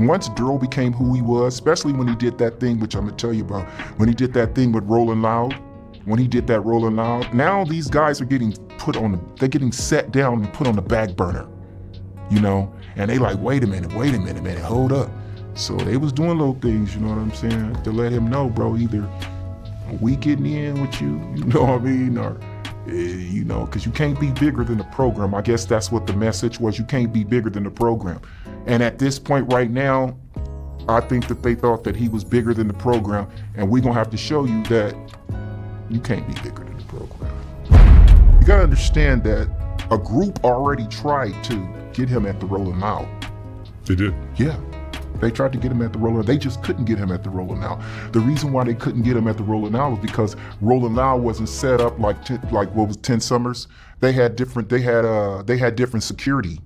once Duro became who he was, especially when he did that thing, which I'm gonna tell you about, when he did that thing with Rolling Loud, now these guys are getting they're getting set down and put on the back burner, you know? And they like, wait a minute, hold up. So they was doing little things, you know what I'm saying? To let him know, bro, either we getting in with you know what I mean? Or, you know, cause you can't be bigger than the program. I guess that's what the message was. You can't be bigger than the program. And at this point right now, I think that they thought that he was bigger than the program, and we're gonna have to show you that you can't be bigger than the program. You gotta understand that a group already tried to get him at the Rolling Loud. They did? Yeah. They tried to get him at the Rolling. They just couldn't get him at the Rolling Loud. The reason why they couldn't get him at the Rolling Loud was because Rolling Loud wasn't set up like what was 10 Summers. They had different security.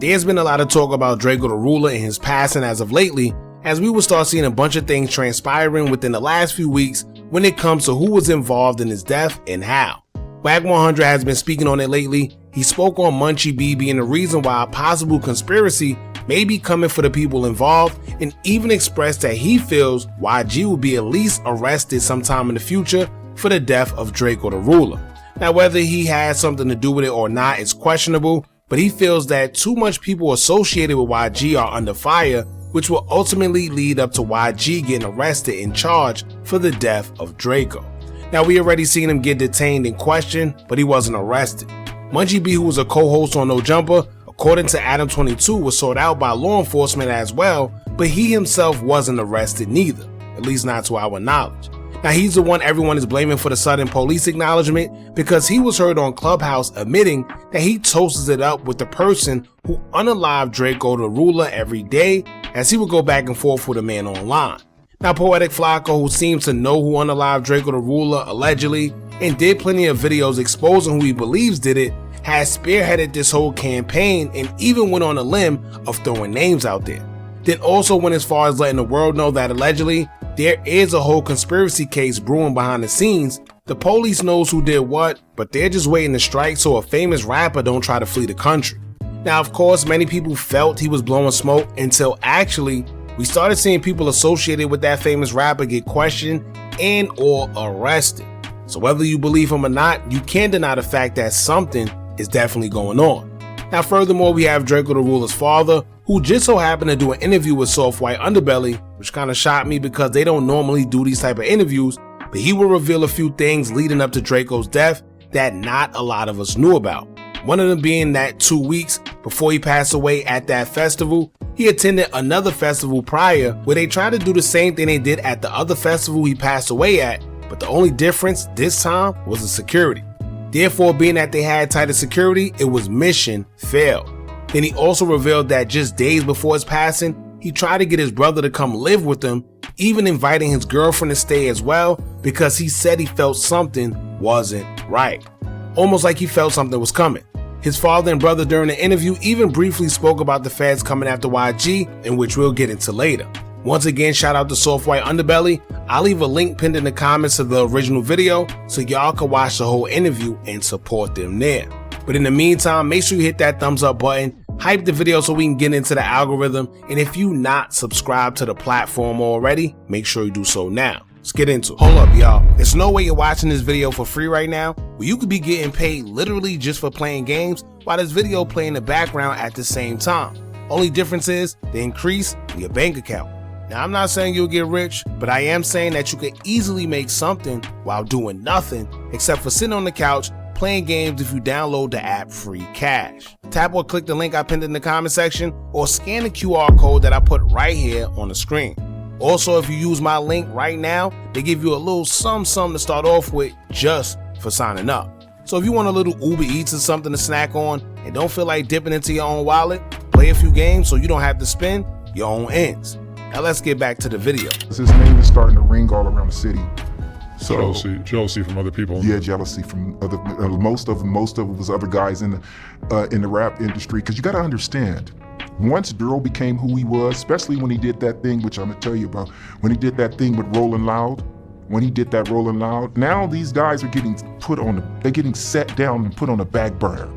There's been a lot of talk about Drakeo the Ruler and his passing as of lately, as we will start seeing a bunch of things transpiring within the last few weeks when it comes to who was involved in his death and how. Wack 100 has been speaking on it lately. He spoke on Munchie B being the reason why a possible conspiracy may be coming for the people involved, and even expressed that he feels YG will be at least arrested sometime in the future for the death of Drakeo the Ruler. Now, whether he has something to do with it or not is questionable, but he feels that too much people associated with YG are under fire, which will ultimately lead up to YG getting arrested and charged for the death of Drakeo. Now, we already seen him get detained and questioned, but he wasn't arrested. Munchie B, who was a co-host on No Jumper, according to Adam 22, was sought out by law enforcement as well, but he himself wasn't arrested neither, at least not to our knowledge. Now, he's the one everyone is blaming for the sudden police acknowledgement because he was heard on Clubhouse admitting that he toasts it up with the person who unalived Drakeo the Ruler every day, as he would go back and forth with a man online. Now, Poetic Flacco, who seems to know who unalived Drakeo the Ruler allegedly and did plenty of videos exposing who he believes did it, has spearheaded this whole campaign and even went on a limb of throwing names out there. Then also went as far as letting the world know that allegedly there is a whole conspiracy case brewing behind the scenes. The police knows who did what, but they're just waiting to strike so a famous rapper don't try to flee the country. Now, of course, many people felt he was blowing smoke until actually we started seeing people associated with that famous rapper get questioned and or arrested. So whether you believe him or not, you can't deny the fact that something is definitely going on. Now, furthermore, we have Drakeo the Ruler's father, who just so happened to do an interview with Soft White Underbelly, which kind of shocked me because they don't normally do these type of interviews, but he will reveal a few things leading up to Drakeo's death that not a lot of us knew about. One of them being that 2 weeks before he passed away at that festival, he attended another festival prior where they tried to do the same thing they did at the other festival he passed away at, but the only difference this time was the security. Therefore, being that they had tighter security, it was mission failed. Then he also revealed that just days before his passing, he tried to get his brother to come live with him, even inviting his girlfriend to stay as well because he said he felt something wasn't right. Almost like he felt something was coming. His father and brother during the interview even briefly spoke about the feds coming after YG, in which we'll get into later. Once again, shout out to Soft White Underbelly. I'll leave a link pinned in the comments to the original video so y'all can watch the whole interview and support them there. But in the meantime, make sure you hit that thumbs up button, hype the video so we can get into the algorithm, and if you not subscribed to the platform already, make sure you do so now. Let's get into it. Hold up, y'all. There's no way you're watching this video for free right now, where you could be getting paid literally just for playing games while this video play in the background at the same time. Only difference is the increase in your bank account. Now, I'm not saying you'll get rich, but I am saying that you can easily make something while doing nothing except for sitting on the couch playing games if you download the app Free Cash. Tap or click the link I pinned in the comment section or scan the QR code that I put right here on the screen. Also, if you use my link right now, they give you a little something to start off with just for signing up. So if you want a little Uber Eats or something to snack on and don't feel like dipping into your own wallet, play a few games so you don't have to spend your own ends. Now let's get back to the video. His name is starting to ring all around the city. So jealousy from other people. Yeah, jealousy from other most of them was other guys in the rap industry. Because you got to understand, once Daryl became who he was, especially when he did that thing, which I'm gonna tell you about, when he did that thing with Rolling Loud, now these guys are getting they're getting set down and put on a back burner,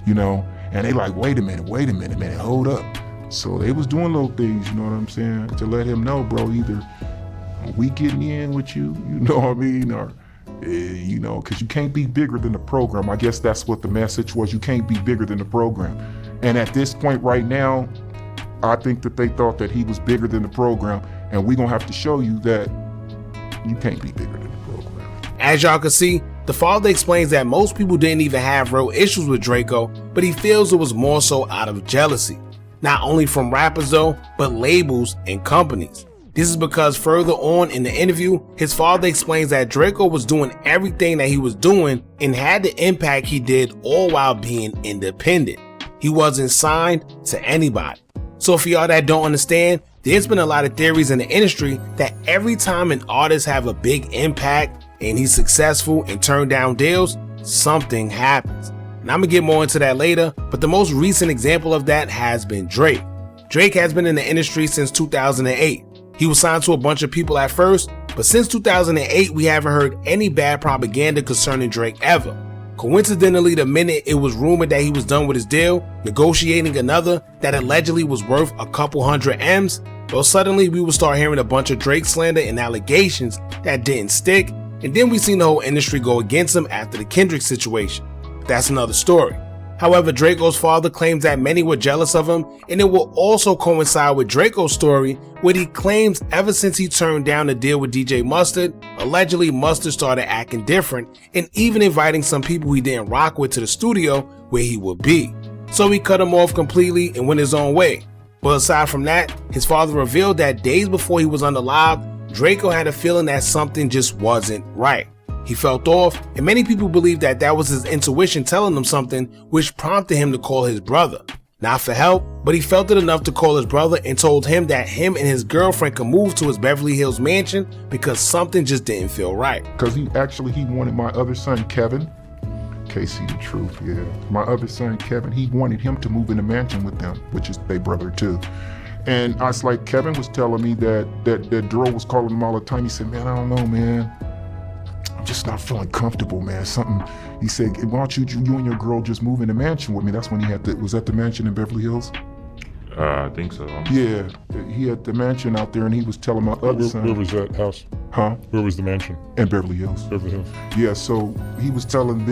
you know? And they like, wait a minute, hold up. So they was doing little things, you know what I'm saying? To let him know, bro, either we getting in with you, you know what I mean? Or, you know, cause you can't be bigger than the program. I guess that's what the message was. You can't be bigger than the program. And at this point right now, I think that they thought that he was bigger than the program, and we're gonna have to show you that you can't be bigger than the program. As y'all can see, the father explains that most people didn't even have real issues with Drakeo, but he feels it was more so out of jealousy. Not only from rappers though, but labels and companies. This is because further on in the interview, his father explains that Drakeo was doing everything that he was doing and had the impact he did all while being independent. He wasn't signed to anybody. So for y'all that don't understand, there's been a lot of theories in the industry that every time an artist have a big impact and he's successful and turn down deals, something happens. And I'm gonna get more into that later, but the most recent example of that has been Drake. Drake has been in the industry since 2008. He was signed to a bunch of people at first, but since 2008, we haven't heard any bad propaganda concerning Drake ever. Coincidentally, the minute it was rumored that he was done with his deal, negotiating another that allegedly was worth a couple hundred M's, well, suddenly we would start hearing a bunch of Drake slander and allegations that didn't stick, and then we seen the whole industry go against him after the Kendrick situation. But that's another story. However, Drakeo's father claims that many were jealous of him, and it will also coincide with Drakeo's story, where he claims ever since he turned down the deal with DJ Mustard, allegedly Mustard started acting different and even inviting some people he didn't rock with to the studio where he would be. So he cut him off completely and went his own way. But aside from that, his father revealed that days before he was under live, Drakeo had a feeling that something just wasn't right. He felt off, and many people believe that that was his intuition telling him something, which prompted him to call his brother. Not for help, but he felt it enough to call his brother and told him that him and his girlfriend could move to his Beverly Hills mansion because something just didn't feel right. Because he wanted my other son, Kevin. Casey, the truth, yeah. My other son, Kevin, he wanted him to move in the mansion with them, which is their brother too. And I was like, Kevin was telling me that Daryl was calling him all the time. He said, man, I don't know, man. I'm just not feeling comfortable, man. He said, why don't you and your girl just move in the mansion with me? That's when was that the mansion in Beverly Hills? I think so. Yeah, he had the mansion out there, and he was telling my other son. Where was that house? Huh? Where was the mansion? In Beverly Hills. Beverly Hills. Yeah, so he was telling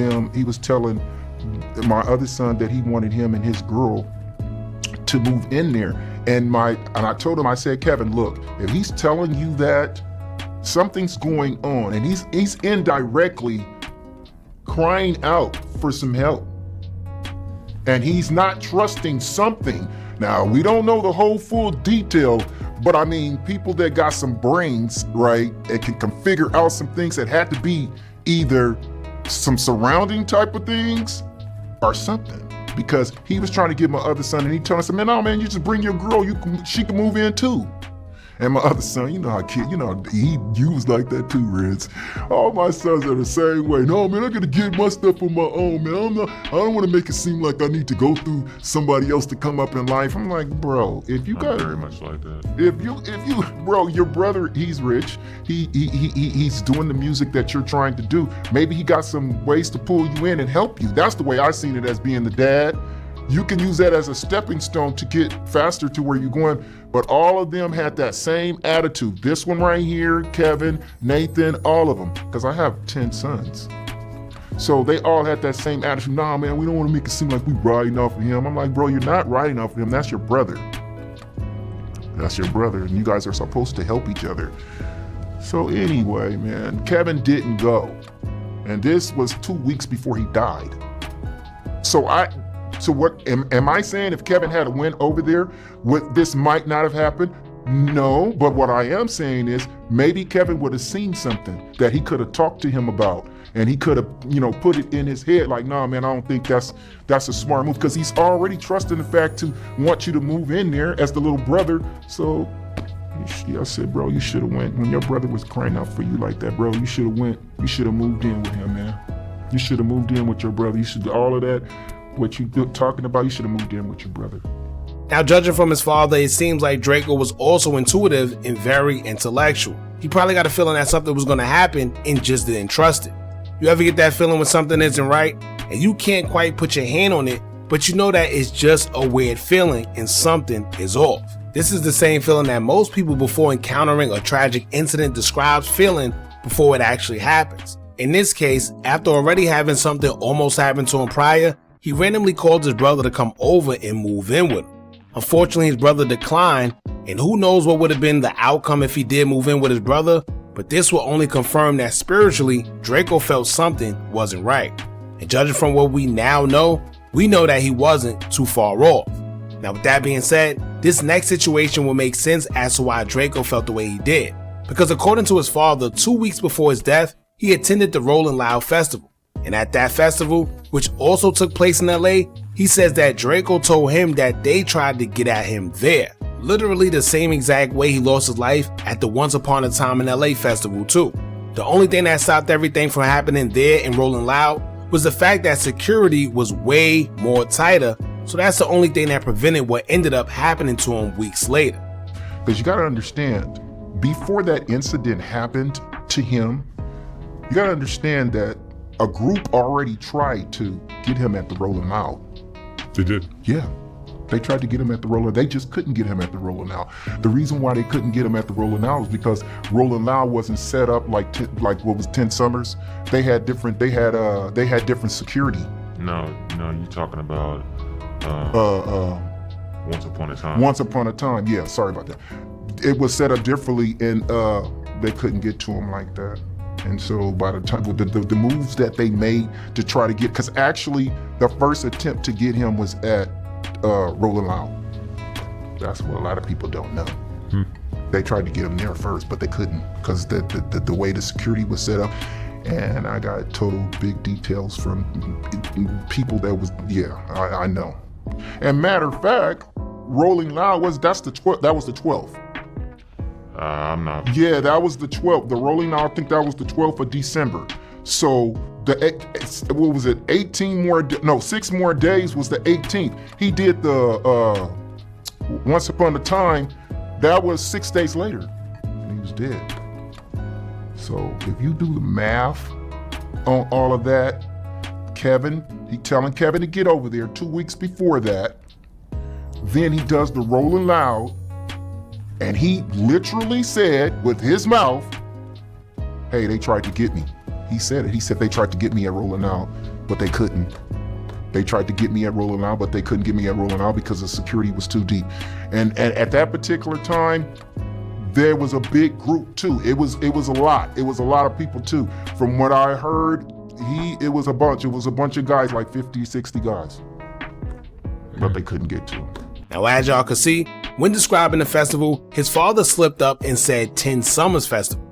my other son that he wanted him and his girl to move in there. And I told him, I said, Kevin, look, if he's telling you that, something's going on, and he's indirectly crying out for some help, and he's not trusting something. Now, we don't know the whole full detail, but I mean, people that got some brains, right, and can figure out some things that had to be either some surrounding type of things or something. Because he was trying to get my other son, and he told us, man, no, man, you just bring your girl, she can move in too. And my other son, you know how he was like that too, Reds. All my sons are the same way. No, man, I gotta get my stuff on my own, man. I don't wanna make it seem like I need to go through somebody else to come up in life. I'm like, bro, if you got very much like that. If you, bro, your brother, he's rich. He's doing the music that you're trying to do. Maybe he got some ways to pull you in and help you. That's the way I seen it, as being the dad. You can use that as a stepping stone to get faster to where you're going. But all of them had that same attitude. This one right here, Kevin, Nathan, all of them. Because I have 10 sons. So they all had that same attitude. Nah, man, we don't want to make it seem like we riding off of him. I'm like, bro, you're not riding off of him. That's your brother. That's your brother. And you guys are supposed to help each other. So anyway, man, Kevin didn't go. And this was 2 weeks before he died. So what am I saying? If Kevin had went over there, this might not have happened? No, but what I am saying is maybe Kevin would have seen something that he could have talked to him about, and he could have, put it in his head like, nah, man, I don't think that's a smart move, because he's already trusting the fact to want you to move in there as the little brother. So I said, bro, you should have went when your brother was crying out for you like that, bro. You should have went. You should have moved in with him, man. You should have moved in with your brother. You should do all of that. What you talking about, you should have moved in with your brother. Now, judging from his father, it seems like Draco was also intuitive and very intellectual. He probably got a feeling that something was going to happen and just didn't trust it. You ever get that feeling when something isn't right and you can't quite put your hand on it, but you know that it's just a weird feeling and something is off? This is the same feeling that most people before encountering a tragic incident describes feeling before it actually happens. In this case, after already having something almost happen to him prior, he randomly called his brother to come over and move in with him. Unfortunately, his brother declined, and who knows what would have been the outcome if he did move in with his brother, but this will only confirm that spiritually, Draco felt something wasn't right. And judging from what we now know, we know that he wasn't too far off. Now, with that being said, this next situation will make sense as to why Draco felt the way he did. Because according to his father, 2 weeks before his death, he attended the Rolling Loud Festival. And at that festival, which also took place in LA, he says that Draco told him that they tried to get at him there. Literally the same exact way he lost his life at the Once Upon a Time in LA festival too. The only thing that stopped everything from happening there in Rolling Loud was the fact that security was way more tighter, so that's the only thing that prevented what ended up happening to him weeks later. Because you gotta understand, before that incident happened to him, you gotta understand that a group already tried to get him at the Rolling Loud. They did. Yeah, they tried to get him at the Rolling. They just couldn't get him at the Rolling Loud. The reason why they couldn't get him at the Rolling Loud was because Rolling Loud wasn't set up like what was 10 Summers. They had different security. No, you talking about Once Upon a Time. Once Upon a Time, yeah. Sorry about that. It was set up differently, and they couldn't get to him like that. And so by the time, the moves that they made to try to get, because actually the first attempt to get him was at Rolling Loud. That's what a lot of people don't know. They tried to get him there first, but they couldn't because the way the security was set up. And I got total big details from people that was, I know. And matter of fact, Rolling Loud that was the 12th. I'm not. Yeah, that was the 12th. The Rolling Loud, I think that was the 12th of December. So what was it? 6 more days was the 18th. He did the Once Upon a Time. That was 6 days later, and he was dead. So if you do the math on all of that, he telling Kevin to get over there 2 weeks before that. Then he does the Rolling Loud. And he literally said with his mouth, hey, they tried to get me. He said it. He said they tried to get me at Rolling Loud, but they couldn't. They tried to get me at Rolling Loud, but they couldn't get me at Rolling Loud because the security was too deep. And at that particular time, there was a big group too. It was a lot. It was a lot of people too. From what I heard, it was a bunch. It was a bunch of guys, like 50, 60 guys. But they couldn't get to him. Now, as y'all can see, when describing the festival, his father slipped up and said 10 Summers Festival.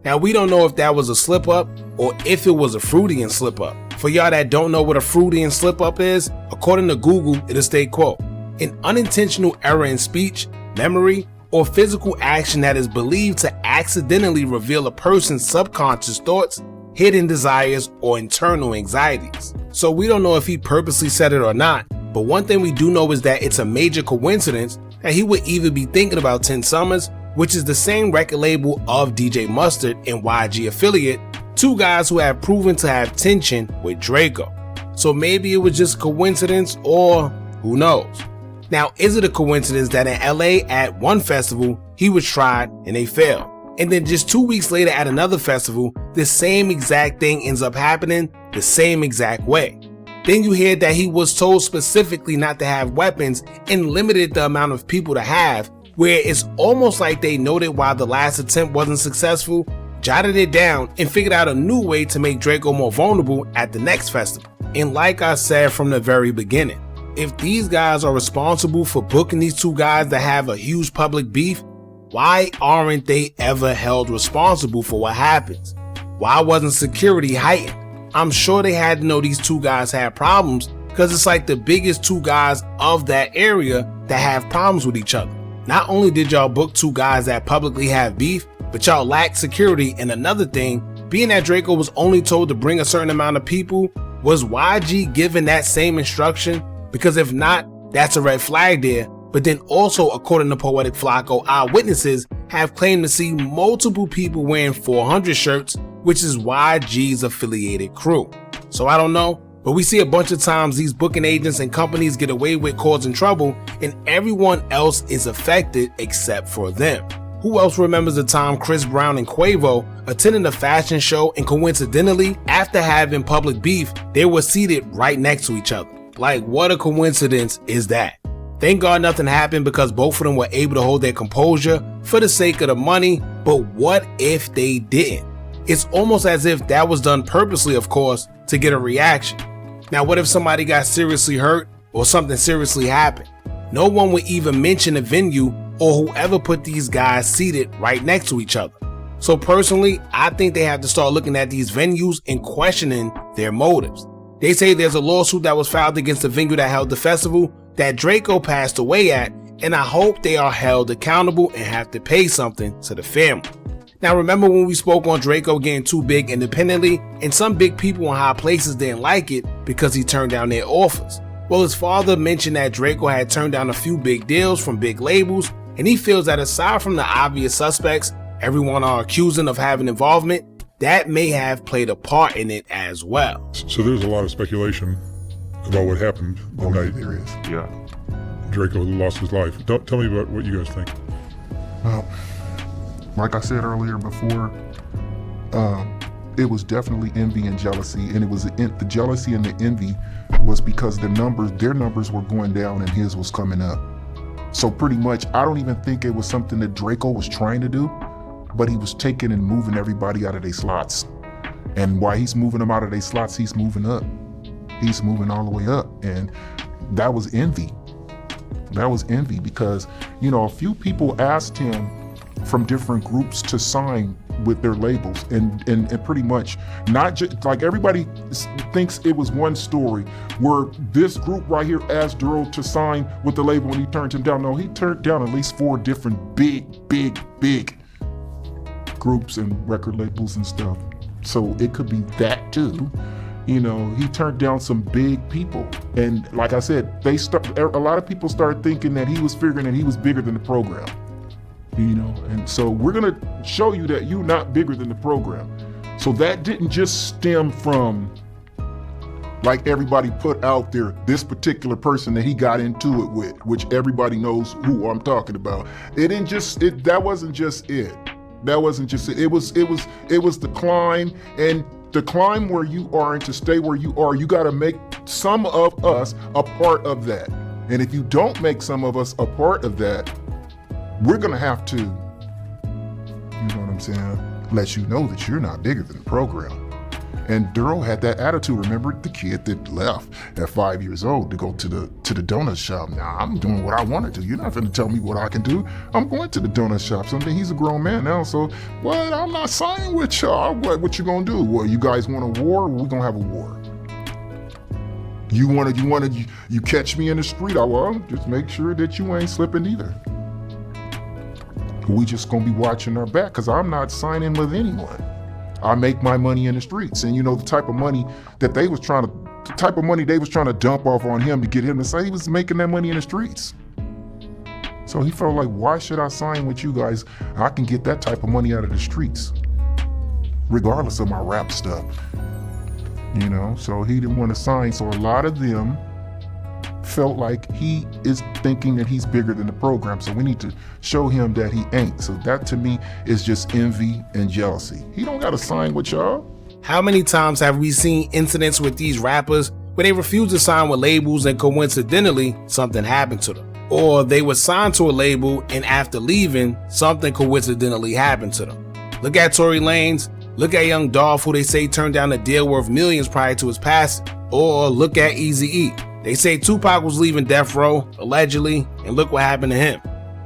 Now, we don't know if that was a slip up or if it was a Freudian slip up. For y'all that don't know what a Freudian slip up is, according to Google, it'll state, quote, an unintentional error in speech, memory, or physical action that is believed to accidentally reveal a person's subconscious thoughts, hidden desires, or internal anxieties. So we don't know if he purposely said it or not, but one thing we do know is that it's a major coincidence that he would even be thinking about 10 Summers, which is the same record label of DJ Mustard and YG affiliate, two guys who have proven to have tension with Draco. So maybe it was just coincidence, or who knows. Now, is it a coincidence that in LA at one festival, he was tried and they failed? And then just 2 weeks later at another festival, the same exact thing ends up happening the same exact way. Then you hear that he was told specifically not to have weapons and limited the amount of people to have, where it's almost like they noted why the last attempt wasn't successful, jotted it down, and figured out a new way to make Draco more vulnerable at the next festival. And like I said from the very beginning, if these guys are responsible for booking these two guys that have a huge public beef, why aren't they ever held responsible for what happens? Why wasn't security heightened? I'm sure they had to know these two guys had problems, because it's like the biggest two guys of that area that have problems with each other. Not only did y'all book two guys that publicly have beef, but y'all lacked security. And another thing, being that Draco was only told to bring a certain amount of people, was YG given that same instruction? Because if not, that's a red flag there. but then also, according to Poetic Flacco, eyewitnesses have claimed to see multiple people wearing 400 shirts, which is YG's affiliated crew. So I don't know, but we see a bunch of times these booking agents and companies get away with causing trouble and everyone else is affected except for them. Who else remembers the time Chris Brown and Quavo attended a fashion show and coincidentally, after having public beef, they were seated right next to each other? Like, what a coincidence is that? Thank God nothing happened because both of them were able to hold their composure for the sake of the money, but what if they didn't? It's almost as if that was done purposely, of course, to get a reaction. Now, what if somebody got seriously hurt or something seriously happened? No one would even mention the venue or whoever put these guys seated right next to each other. So personally, I think they have to start looking at these venues and questioning their motives. They say there's a lawsuit that was filed against the venue that held the festival that Drakeo passed away at, and I hope they are held accountable and have to pay something to the family. Now remember when we spoke on Drakeo getting too big independently, and some big people in high places didn't like it because he turned down their offers? Well, his father mentioned that Drakeo had turned down a few big deals from big labels, and he feels that aside from the obvious suspects everyone are accusing of having involvement, that may have played a part in it as well. So there's a lot of speculation about what happened the night There is. Yeah. Drakeo lost his life. Tell me about what you guys think. Well, like I said earlier before, it was definitely envy and jealousy, and it was the jealousy and the envy was because their numbers were going down and his was coming up. So pretty much, I don't even think it was something that Drakeo was trying to do, but he was taking and moving everybody out of their slots. And while he's moving them out of their slots, he's moving up. He's moving all the way up, and that was envy. That was envy because, a few people asked him from different groups to sign with their labels, and pretty much not just like everybody thinks it was one story where this group right here asked Duro to sign with the label and he turned him down. No, he turned down at least 4 different big groups and record labels and stuff. So it could be that too. He turned down some big people, and like I said, a lot of people started thinking that he was figuring that he was bigger than the program. And so we're gonna show you that you're not bigger than the program. So that didn't just stem from, like everybody put out there, this particular person that he got into it with, which everybody knows who I'm talking about. That wasn't just it. That wasn't just it. It was the climb, and the climb where you are and to stay where you are, you gotta make some of us a part of that. And if you don't make some of us a part of that, we're gonna have to, let you know that you're not bigger than the program. And Duro had that attitude. Remember the kid that left at 5 years old to go to the donut shop. Now I'm doing what I want to do. You're not gonna tell me what I can do. I'm going to the donut shop. He's a grown man now, so what? I'm not signing with y'all. What you gonna do? Well, you guys want a war? We're gonna have a war. You catch me in the street, I will just make sure that you ain't slipping either. We just gonna be watching our back because I'm not signing with anyone. I make my money in the streets, and the type of money they was trying to dump off on him to get him to say he was making that money in the streets. So he felt like, why should I sign with you guys? I can get that type of money out of the streets, regardless of my rap stuff. So he didn't want to sign. So a lot of them felt like he is thinking that he's bigger than the program, so we need to show him that he ain't. So that to me is just envy and jealousy. He don't gotta sign with y'all. How many times have we seen incidents with these rappers where they refuse to sign with labels and coincidentally something happened to them? Or they were signed to a label and after leaving, something coincidentally happened to them. Look at Tory Lanez, look at Young Dolph, who they say turned down a deal worth millions prior to his passing. Or look at Eazy-E. They say Tupac was leaving Death Row, allegedly, and look what happened to him.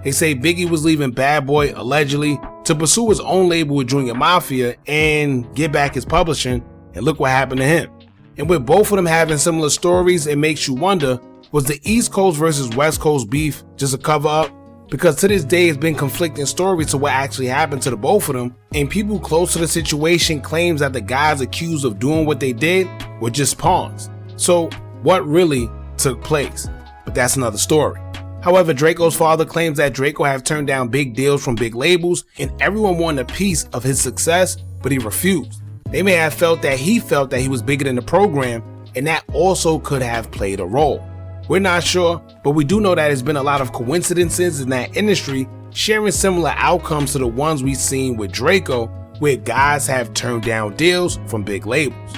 They say Biggie was leaving Bad Boy, allegedly, to pursue his own label with Junior Mafia and get back his publishing, and look what happened to him. And with both of them having similar stories, it makes you wonder, was the East Coast versus West Coast beef just a cover up? Because to this day, it's been conflicting stories to what actually happened to the both of them, and people close to the situation claims that the guys accused of doing what they did were just pawns. So what really took place? But that's another story. However, Draco's father claims that Draco have turned down big deals from big labels and everyone wanted a piece of his success, but he refused. They may have felt that he was bigger than the program, and that also could have played a role. We're not sure, but we do know that there's been a lot of coincidences in that industry sharing similar outcomes to the ones we've seen with Draco, where guys have turned down deals from big labels.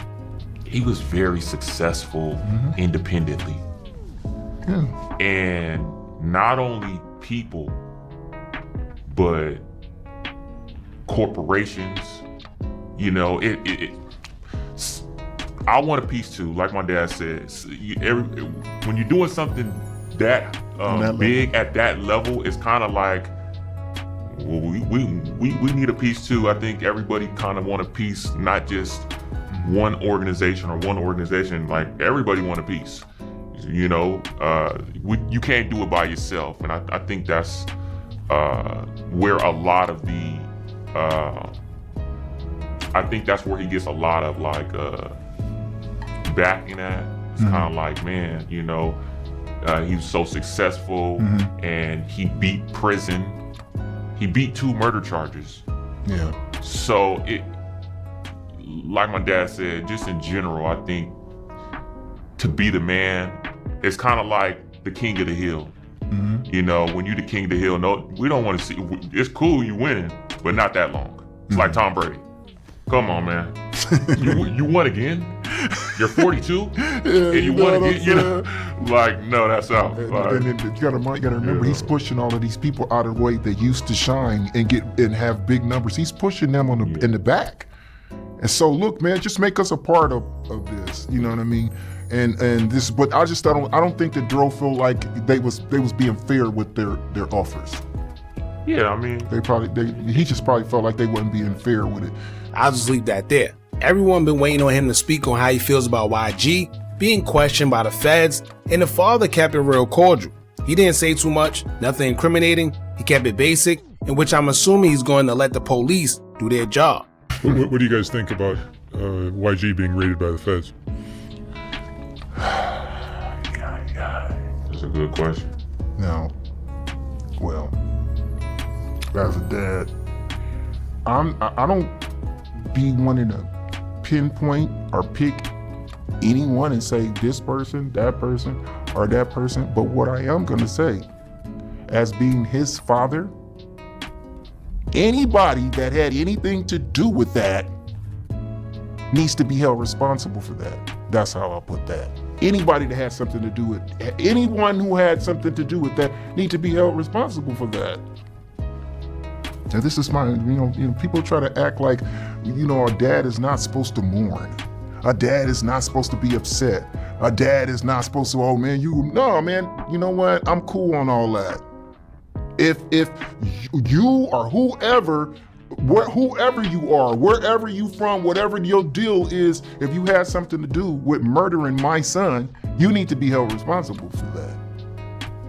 He was very successful independently. Yeah. And not only people, but corporations, you know, I want a piece too, like my dad said. When you're doing something that big at that level, it's kind of like, well, we need a piece too. I think everybody kind of want a piece, not just one organization or one organization. Like everybody want a piece. You know, you can't do it by yourself, and I think that's where a lot of the I think that's where he gets a lot of like backing at. It's kind of like, man, you know, he was so successful and he beat prison. He beat 2 murder charges. Yeah. So like my dad said, just in general, I think to be the man, it's kind of like the king of the hill. You know, when you the king of the hill, no, we don't want to see, it's cool you winning, but not that long. It's like Tom Brady. Come on, man. you won again? You're 42? And you won again? You know? Like, no, that's out. And you gotta remember, he's pushing all of these people out of the way that used to shine and have big numbers. He's pushing them in the back. And so, look, man, just make us a part of this. You know what I mean? And this, but I don't think that Dro felt like they was being fair with their offers. Yeah, I mean, he just probably felt like they wasn't being fair with it. I'll just leave that there. Everyone been waiting on him to speak on how he feels about YG being questioned by the feds, and the father kept it real cordial. He didn't say too much, nothing incriminating. He kept it basic, in which I'm assuming he's going to let the police do their job. What do you guys think about YG being raided by the feds? That's a good question. Now, well, as a dad, I don't be wanting to pinpoint or pick anyone and say this person, that person, or that person. But what I am gonna say, as being his father, anybody that had anything to do with that needs to be held responsible for that. That's how I'll put that. Anybody that had something to do with, anyone who had something to do with that need to be held responsible for that. Now this is my, you know, people try to act like, you know, a dad is not supposed to mourn. A dad is not supposed to be upset. A dad is not supposed to, oh man, no man, you know what? I'm cool on all that. If you or whoever you are, wherever you from, whatever your deal is, if you had something to do with murdering my son, you need to be held responsible for that.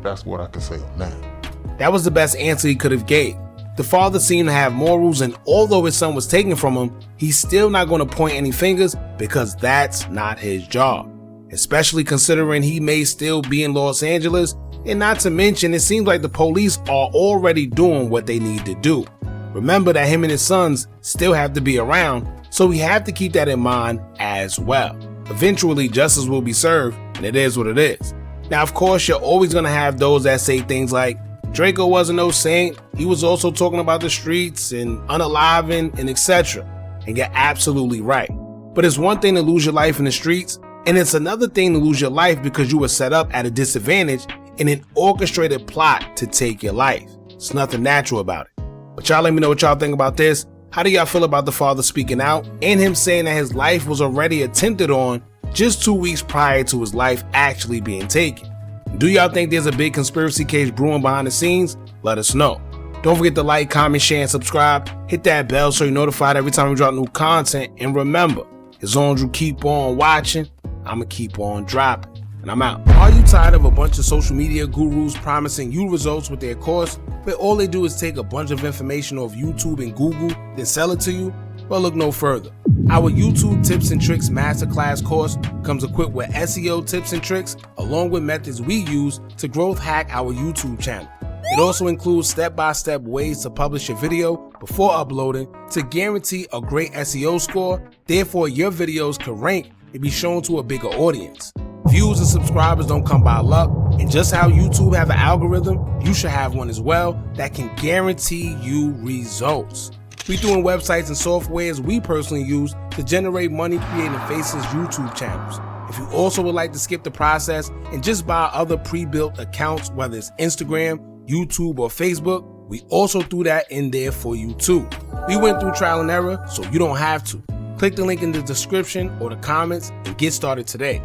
That's what I can say on that. That was the best answer he could have gave. The father seemed to have morals, and although his son was taken from him, he's still not going to point any fingers because that's not his job. Especially considering he may still be in Los Angeles, and not to mention it seems like the police are already doing what they need to do. Remember that him and his sons still have to be around, so we have to keep that in mind as well. Eventually justice will be served, and it is what it is. Now of course you're always going to have those that say things like, Draco wasn't no saint, he was also talking about the streets and unaliving and etc. And you're absolutely right. But it's one thing to lose your life in the streets, and it's another thing to lose your life because you were set up at a disadvantage in an orchestrated plot to take your life. It's nothing natural about it. But y'all let me know what y'all think about this. How do y'all feel about the father speaking out and him saying that his life was already attempted on just 2 weeks prior to his life actually being taken? Do y'all think there's a big conspiracy case brewing behind the scenes? Let us know. Don't forget to like, comment, share, and subscribe. Hit that bell so you're notified every time we drop new content. And remember, as long as you keep on watching, I'ma keep on dropping. And I'm out. Are you tired of a bunch of social media gurus promising you results with their course, where all they do is take a bunch of information off YouTube and Google, then sell it to you? Well, look no further. Our YouTube Tips and Tricks Masterclass course comes equipped with SEO tips and tricks along with methods we use to growth hack our YouTube channel. It also includes step-by-step ways to publish your video before uploading to guarantee a great SEO score, therefore your videos can rank and be shown to a bigger audience. Views and subscribers don't come by luck, and just how YouTube have an algorithm, you should have one as well that can guarantee you results. We doing websites and softwares we personally use to generate money creating Faces YouTube channels. If you also would like to skip the process and just buy other pre-built accounts, whether it's Instagram, YouTube, or Facebook, we also threw that in there for you too. We went through trial and error, so you don't have to. Click the link in the description or the comments and get started today.